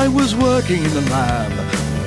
I was working in the lab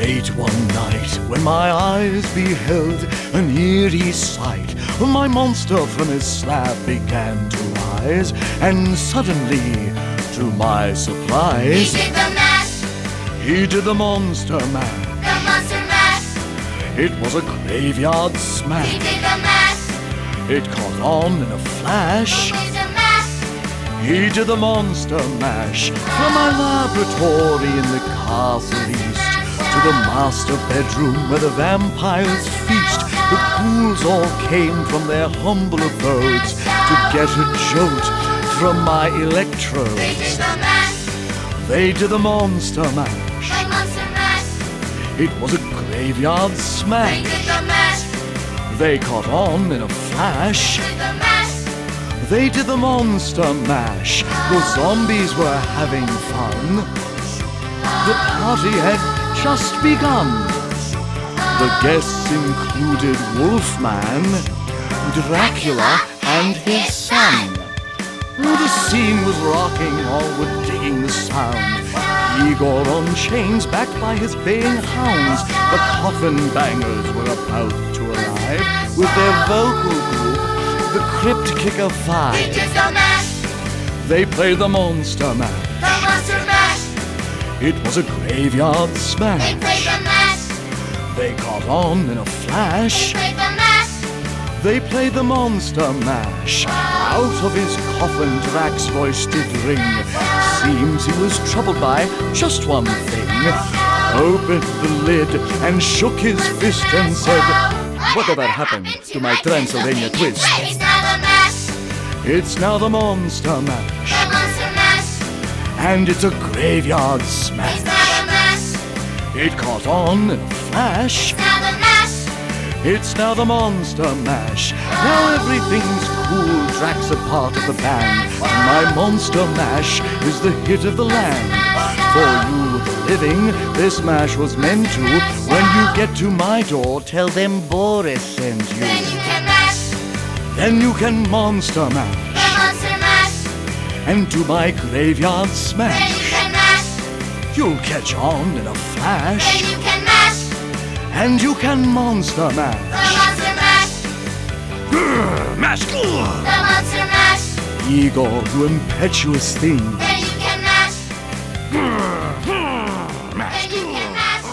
late one night when my eyes beheld an eerie sight. My monster from his slab began to rise, and suddenly, to my surprise, he did the mash. He did the monster mash. The monster mash. It was a graveyard smash. He did the mash. It caught on in a flash. He was a mash. He did the monster mash from my laboratory in the castle east to the master bedroom where the vampires feast. The ghouls all came from their humble abodes to get a jolt from my electrodes. They did the mash. They did the monster mash. The monster mash. It was a graveyard They smash. did the mash. They caught on in a flash. Did the mash. They did the monster mash. The zombies were having fun. The party had just begun. The guests included Wolfman, Dracula, and his son. The scene was rocking, all were digging the sound. Igor on chains, backed by his baying hounds. The coffin bangers were about to arrive with their vocal group, the Crypt Kicker They Five. did the mash. They played the monster mash. The monster mash. It was a graveyard They smash. played the mash. They caught on in a flash. Played the mash. They played the monster mash. Out of his coffin, Drac's voice did ring. Seems he was troubled by just one thing. Opened the lid and shook his fist and said, "Whatever happened to my Transylvania twist?" It's now the mash. It's now the monster mash. The monster mash. And it's a graveyard It's smash. now the mash. It caught on in a flash. Now the mash. It's now the monster mash. Now everything's cool. Drac's a part of the band. My monster mash is the hit of the land. For you, the living, this mash was meant to. When you get to my door, tell them Boris sent you. Then you can mash. Then you can monster mash. The monster mash. And do my graveyard Then you smash. can mash. You'll catch on in a Then flash. you can mash. And you can monster The mash. monster mash. Mash. The monster mash. Igor, you impetuous thing. Then you can mash. Mash. Then you can mash.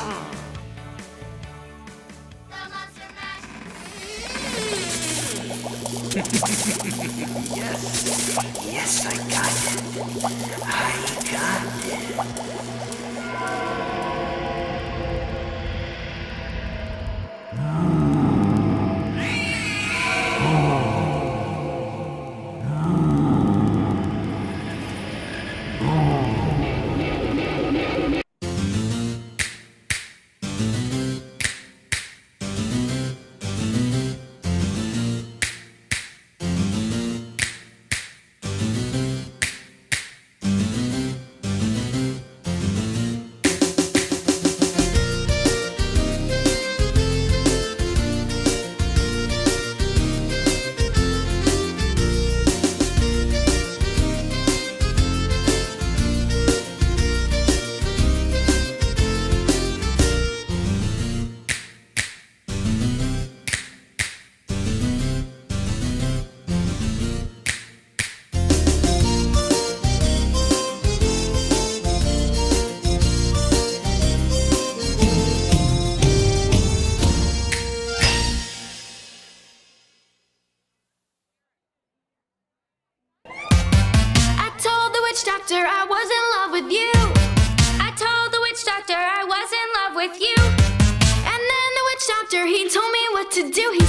The monster mash. Yes, I got it. I got it. doctor I was in love with you. I told the witch doctor I was in love with you. And then the witch doctor, he told me what to do. He